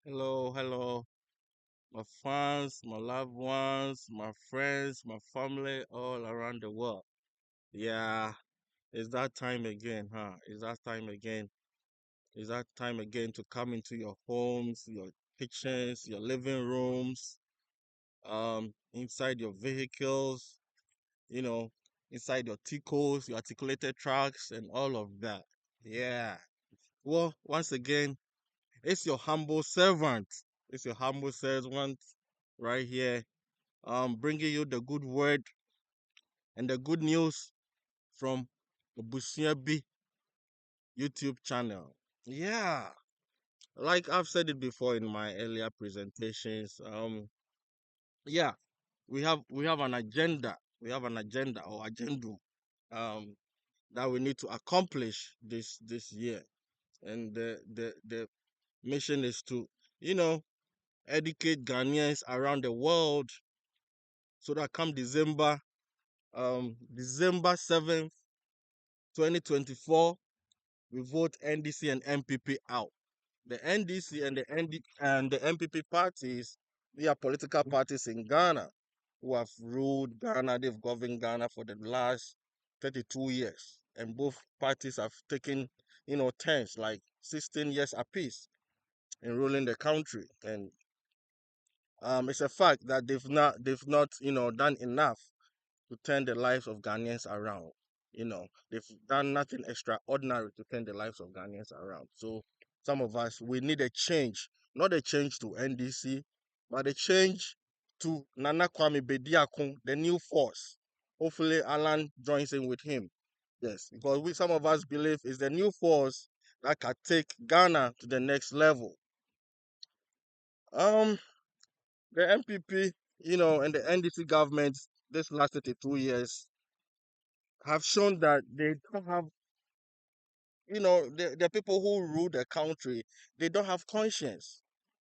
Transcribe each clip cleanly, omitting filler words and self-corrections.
Hello, hello, my fans, my loved ones, my friends, my family all around the world. Yeah, it's that time again, huh? It's that time again. It's that time again to come into your homes, your kitchens, your living rooms, inside your vehicles, you know, inside your ticos, your articulated tracks, and all of that. Yeah. Well, once again, it's your humble servant. It's your humble servant right here bringing you the good word and the good news from the Busiabi YouTube channel. Yeah, like I've said it before in my earlier presentations. Yeah, we have an agenda. We have an agenda or agenda um that we need to accomplish this year, and the mission is to you know educate Ghanaians around the world so that come December 7th, 2024, we vote NDC and MPP out. The NDC and the MPP parties, they are political parties in Ghana who have ruled Ghana. They've governed Ghana for the last 32 years, and both parties have taken, turns like 16 years apiece in ruling the country. And it's a fact that they've not done enough to turn the lives of Ghanaians around. They've done nothing extraordinary to turn the lives of Ghanaians around. So some of us, we need a change, not a change to NDC, but a change to Nana Kwame Bediakun, the new force. Hopefully, Alan joins in with him. Yes, because some of us believe it's the new force that can take Ghana to the next level. Um, the MPP, and the NDC government this last 2 years have shown that they don't have, the people who rule the country, they don't have conscience.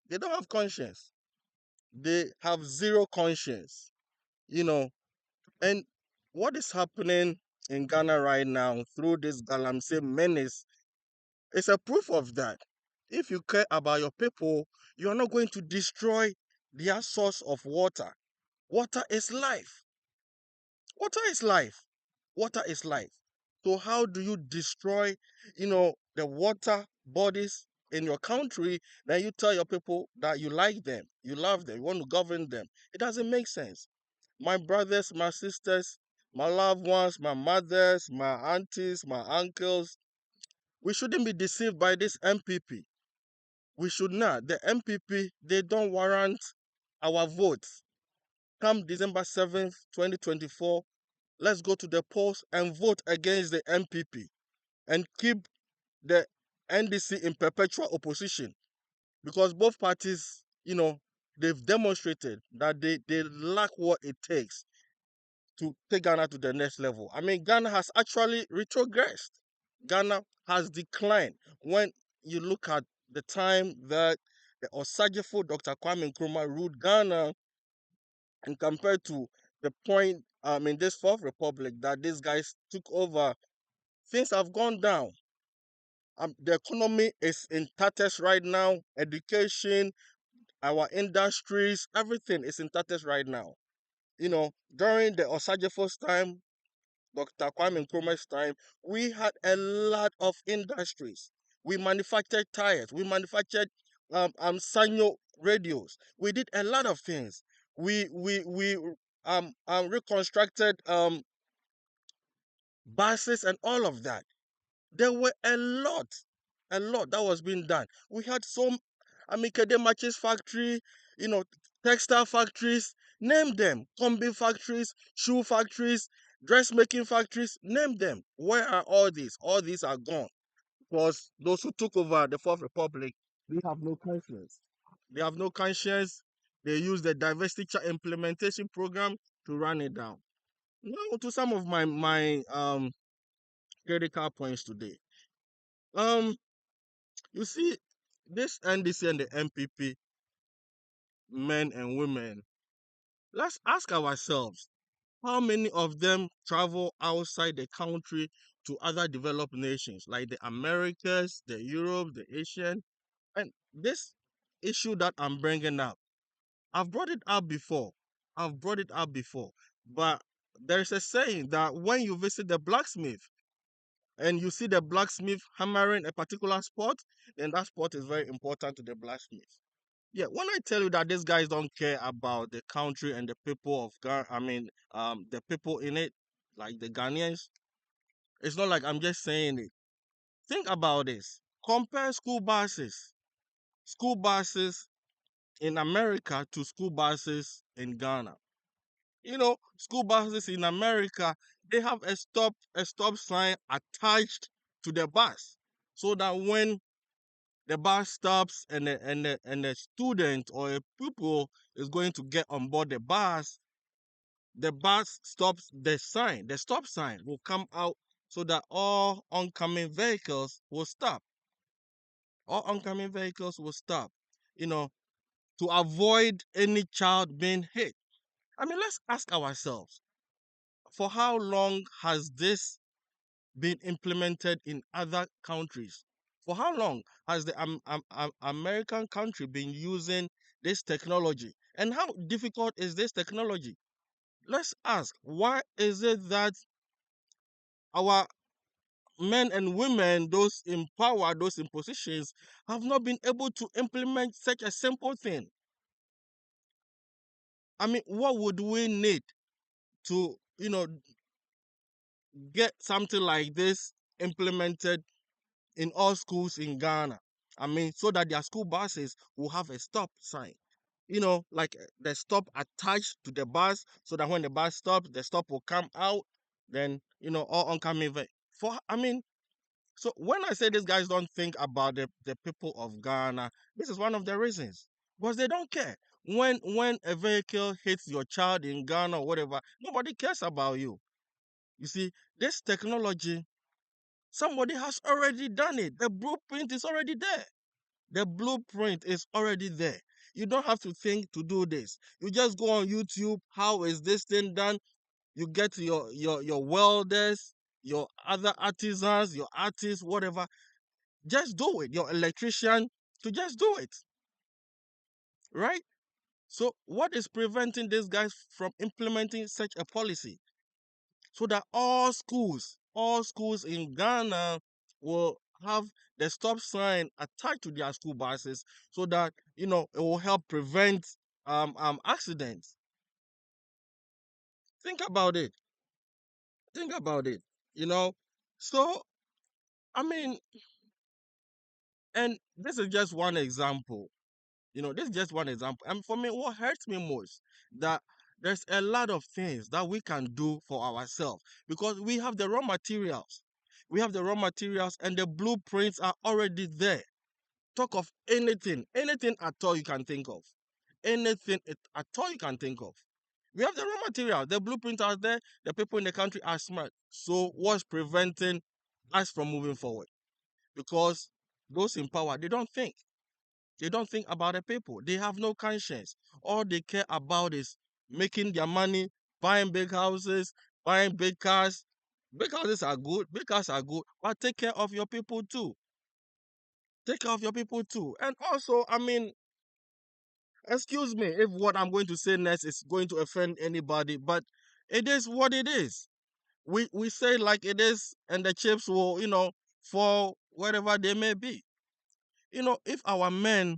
They don't have conscience. They have zero conscience, you know. And what is happening in Ghana right now through this Galamsey menace is a proof of that. If you care about your people, you are not going to destroy their source of water. Water is life. Water is life. Water is life. So how do you destroy, the water bodies in your country? Then you tell your people that you like them, you love them, you want to govern them. It doesn't make sense. My brothers, my sisters, my loved ones, my mothers, my aunties, my uncles, we shouldn't be deceived by this MPP. We should not. The MPP, they don't warrant our votes. Come December 7th, 2024, let's go to the polls and vote against the MPP and keep the NDC in perpetual opposition, because both parties, they've demonstrated that they lack what it takes to take Ghana to the next level. I mean, Ghana has actually retrogressed. Ghana has declined. When you look at the time that the Osagefo Dr. Kwame Nkrumah ruled Ghana, and compared to the point in this fourth republic that these guys took over, things have gone down. The economy is in tatters right now. Education, our industries, everything is in tatters right now. During the Osagefo's time, Dr. Kwame Nkrumah's time, we had a lot of industries. We manufactured tires. We manufactured Sanyo radios. We did a lot of things. We reconstructed buses and all of that. There were a lot that was being done. We had some Amikede Matches factory, you know, textile factories, name them, combi factories, shoe factories, dressmaking factories, name them. Where are all these? All these are gone because those who took over the Fourth Republic, they have no conscience. They have no conscience. They use the diversity implementation program to run it down. Now to some of my critical points today. Um, You see, this NDC and the MPP, men and women, let's ask ourselves how many of them travel outside the country to other developed nations like the Americas, the Europe, the Asian, and this. issue that I'm bringing up. I've brought it up before. I've brought it up before. But there's a saying that when you visit the blacksmith and you see the blacksmith hammering a particular spot, then that spot is very important to the blacksmith. Yeah, when I tell you that these guys don't care about the country and the people of Ghana, I mean, the people in it, like the Ghanaians, it's not like I'm just saying it. Think about this. Compare school buses in America to school buses in Ghana. School buses in America, they have a stop sign attached to the bus, so that when the bus stops and the student or a pupil is going to get on board the bus stops, the stop sign will come out so that all oncoming vehicles will stop. All oncoming vehicles will stop, you know, to avoid any child being hit. I mean, let's ask ourselves, for how long has this been implemented in other countries? For how long has the American country been using this technology? And how difficult is this technology? Let's ask, why is it that our men and women, those in power, those in positions, have not been able to implement such a simple thing? I mean, what would we need to, get something like this implemented in all schools in Ghana? I mean, so that their school buses will have a stop sign. Like the stop attached to the bus, so that when the bus stops, the stop will come out. Then all oncoming for I mean, so when I say these guys don't think about the people of Ghana, this is one of the reasons, because they don't care. When a vehicle hits your child in Ghana or whatever, nobody cares about you. You see, this technology, somebody has already done it. The blueprint is already there. The blueprint is already there. You don't have to think to do this. You just go on YouTube. How is this thing done? You get your welders, your other artisans, your artists, whatever. Just do it. Your electrician, to just do it, right? So what is preventing these guys from implementing such a policy, so that all schools in Ghana will have the stop sign attached to their school buses, so that it will help prevent accidents? Think about it. Think about it. You know. So I mean, and this is just one example. This is just one example. And for me, what hurts me most, that there's a lot of things that we can do for ourselves, because we have the raw materials. We have the raw materials and the blueprints are already there. Talk of anything at all you can think of. At all you can think of. We have the raw material, the blueprints are there, the people in the country are smart. So what's preventing us from moving forward? Because those in power, they don't think. They don't think about the people. They have no conscience. All they care about is making their money, buying big houses, buying big cars. Big houses are good, big cars are good, but take care of your people too. Take care of your people too. And also, I mean, excuse me if what I'm going to say next is going to offend anybody, but it is what it is. We say like it is, and the chips will, fall wherever they may be. If our men,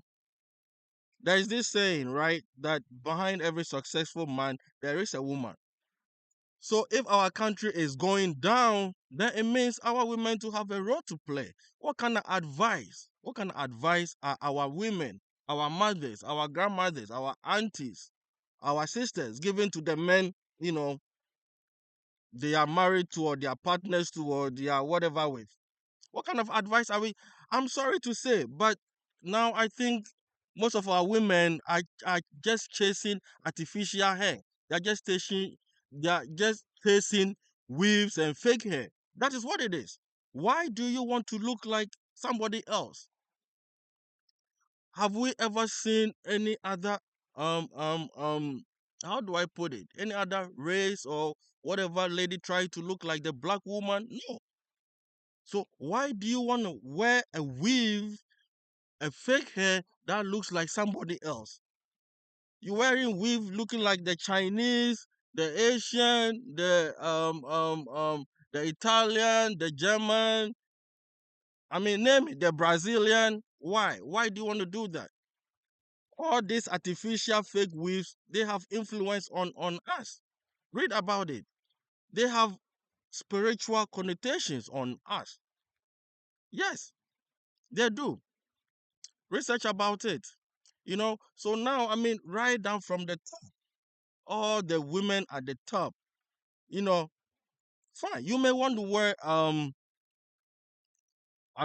there is this saying, right, that behind every successful man, there is a woman. So if our country is going down, then it means our women to have a role to play. What kind of advice are our women, our mothers, our grandmothers, our aunties, our sisters giving to the men, you know, they are married to, or their partners to, or they are whatever with? What kind of advice are we? I'm sorry to say, but now I think most of our women are just chasing artificial hair. They're just chasing weaves and fake hair. That is what it is. Why do you want to look like somebody else? Have we ever seen any other um um um how do I put it? Any other race or whatever lady try to look like the black woman? No. So why do you want to wear a weave, a fake hair that looks like somebody else. You wearing weave looking like the Chinese, the Asian, the Italian, the German. I mean, name it, the Brazilian. Why? Why do you want to do that? All these artificial fake weaves, they have influence on us. Read about it. They have spiritual connotations on us. Yes, they do. Research about it. So now, I mean, right down from the top, all the women at the top, you know, fine. You may want to wear I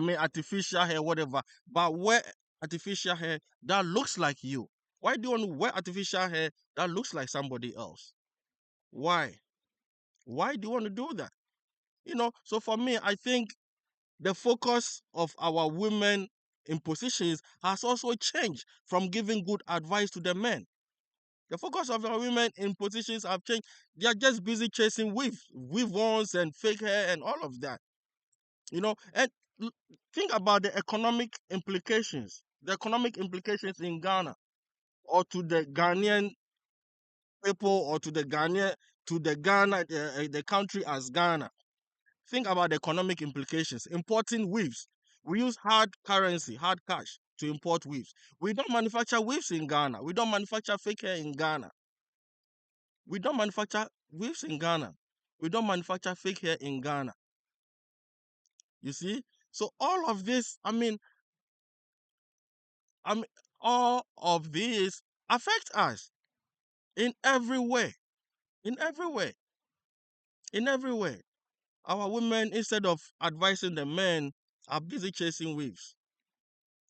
mean artificial hair, whatever, but wear artificial hair that looks like you. Why do you want to wear artificial hair that looks like somebody else? Why? Why do you want to do that? So for me, I think the focus of our women in positions has also changed from giving good advice to the men. The focus of our women in positions have changed. They are just busy chasing weave-ons and fake hair and all of that. And think about the economic implications. The economic implications in Ghana or to the Ghanaian people or to the Ghana, the country as Ghana. Think about the economic implications. Importing weaves. We use hard currency, hard cash to import weaves. We don't manufacture weaves in Ghana. We don't manufacture fake hair in Ghana. We don't manufacture weaves in Ghana. We don't manufacture fake hair in Ghana. You see? So all of this, I mean, all of these affect us in every way. In every way. In every way. Our women, instead of advising the men, are busy chasing weaves.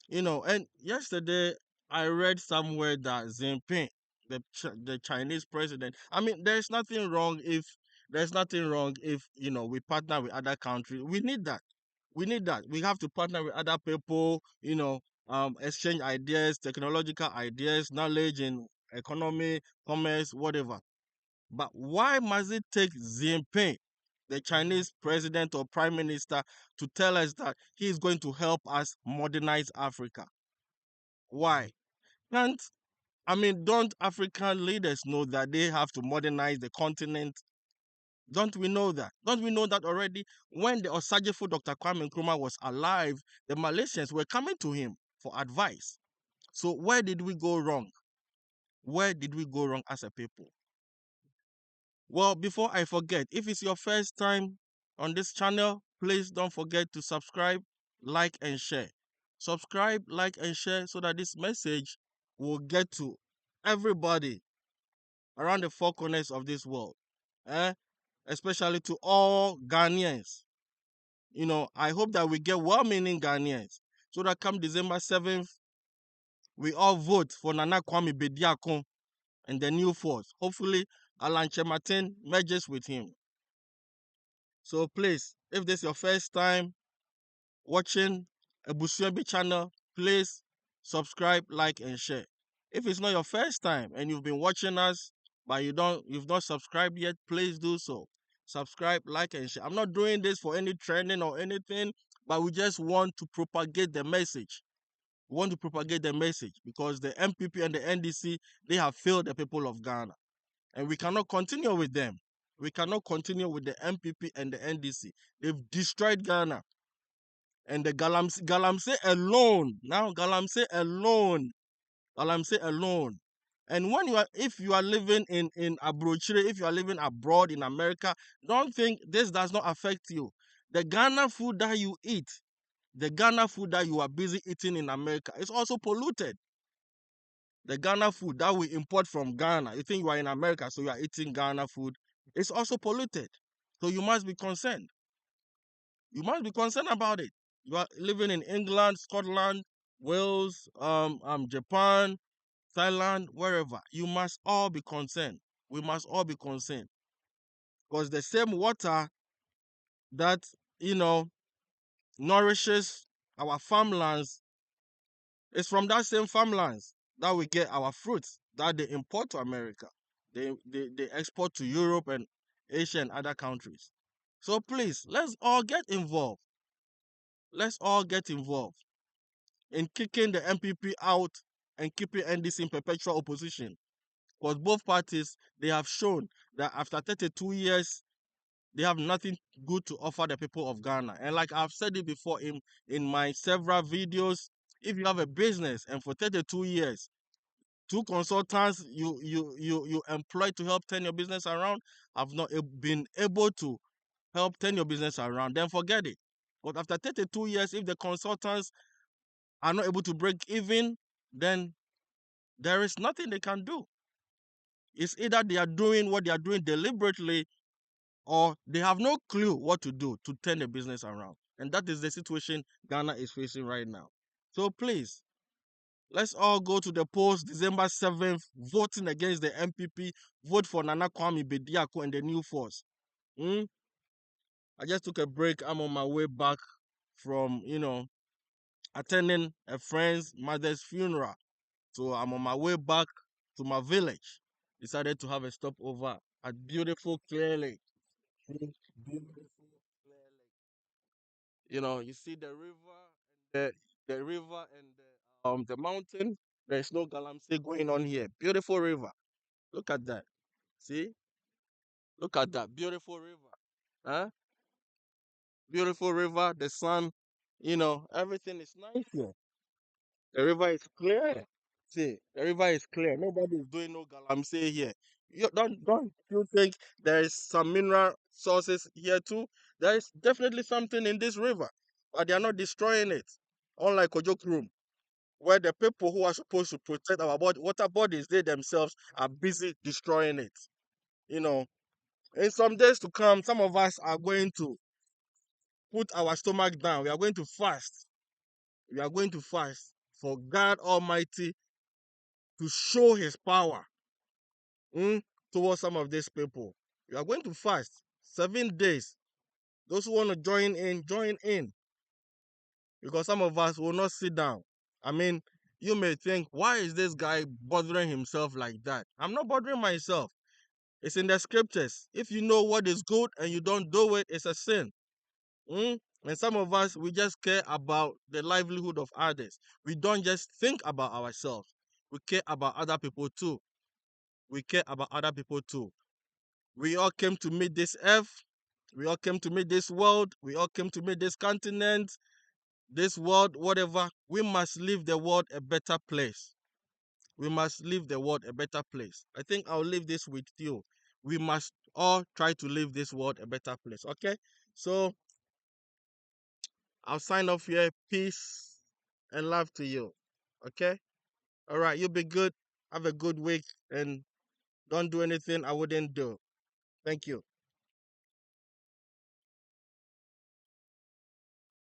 And yesterday I read somewhere that Xi Jinping, the Chinese president, I mean, there's nothing wrong if we partner with other countries. We need that. We need that. We have to partner with other people. Exchange ideas, technological ideas, knowledge in economy, commerce, whatever. But why must it take Xi Jinping, the Chinese president or prime minister, to tell us that he is going to help us modernize Africa? Why? Can't don't African leaders know that they have to modernize the continent? Don't we know that? Don't we know that already? When the Osajefo Dr. Kwame Nkrumah was alive, the Malaysians were coming to him for advice. So where did we go wrong? Where did we go wrong as a people? Well, before I forget, if it's your first time on this channel, please don't forget to subscribe, like, and share. Subscribe, like, and share so that this message will get to everybody around the four corners of this world, eh? Especially to all Ghanaians. I hope that we get well-meaning Ghanaians so that come December 7th, we all vote for Nana Kwame Bediakon and the new force. Hopefully, Alan Chematin merges with him. So please, if this is your first time watching a Busuembi channel, please subscribe, like, and share. If it's not your first time and you've been watching us, but you've not subscribed yet, please do so. Subscribe, like, and share. I'm not doing this for any trending or anything, but we just want to propagate the message. We want to propagate the message because the MPP and the NDC, they have failed the people of Ghana. And we cannot continue with them. We cannot continue with the MPP and the NDC. They've destroyed Ghana. And the Galamsey alone, now Galamsey alone, Galamsey alone. And if you are living in Abrochire, if you are living abroad in America, don't think this does not affect you. The Ghana food that you eat, the Ghana food that you are busy eating in America is also polluted. The Ghana food that we import from Ghana, you think you are in America, so you are eating Ghana food, it's also polluted. So you must be concerned. You must be concerned about it. You are living in England, Scotland, Wales, Japan, Thailand, wherever. You must all be concerned. We must all be concerned. Because the same water that, nourishes our farmlands is from that same farmlands that we get our fruits that they import to America. They export to Europe and Asia and other countries. So please, let's all get involved. Let's all get involved. in kicking the MPP out and keeping NDC in perpetual opposition. Because both parties, they have shown that after 32 years, they have nothing good to offer the people of Ghana. And like I've said it before in my several videos, if you have a business and for 32 years, two consultants you employ to help turn your business around have not been able to help turn your business around, then forget it. But after 32 years, if the consultants are not able to break even, then there is nothing they can do. It's either they are doing what they are doing deliberately, or they have no clue what to do to turn the business around. And that is the situation Ghana is facing right now. So please, let's all go to the polls December 7th, voting against the MPP, vote for Nana Kwame Bediako and the new force. I just took a break. I'm on my way back from, attending a friend's mother's funeral. So I'm on my way back to my village. Decided to have a stopover at beautiful Clear Lake. Beautiful Clear Lake. You see the river and the river and the mountain. There's no galamsey going on here. Beautiful river. Look at that. See? Look at that. Beautiful river. Huh? Beautiful river. The sun. Everything is nice here. The river is clear. See, the river is clear. Nobody is doing no galamsey here. You don't you think there is some mineral sources here too? There is definitely something in this river, but they are not destroying it. Unlike Ojokrum, where the people who are supposed to protect our water bodies, they themselves are busy destroying it. You know, in some days to come, some of us are going to put our stomach down. We are going to fast. We are going to fast for God Almighty to show His power mm, towards some of these people. We are going to fast 7 days. Those who want to join in, join in. Because some of us will not sit down. I mean, you may think, why is this guy bothering himself like that? I'm not bothering myself. It's in the scriptures. If you know what is good and you don't do it, it's a sin. Mm? And some of us, we just care about the livelihood of others. We don't just think about ourselves. We care about other people too. We care about other people too. We all came to meet this earth. We all came to meet this world. We all came to meet this continent, this world, whatever. We must leave the world a better place. We must leave the world a better place. I think I'll leave this with you. We must all try to leave this world a better place. Okay? So I'll sign off here. Peace and love to you. Okay? All right. You be good. Have a good week and don't do anything I wouldn't do. Thank you.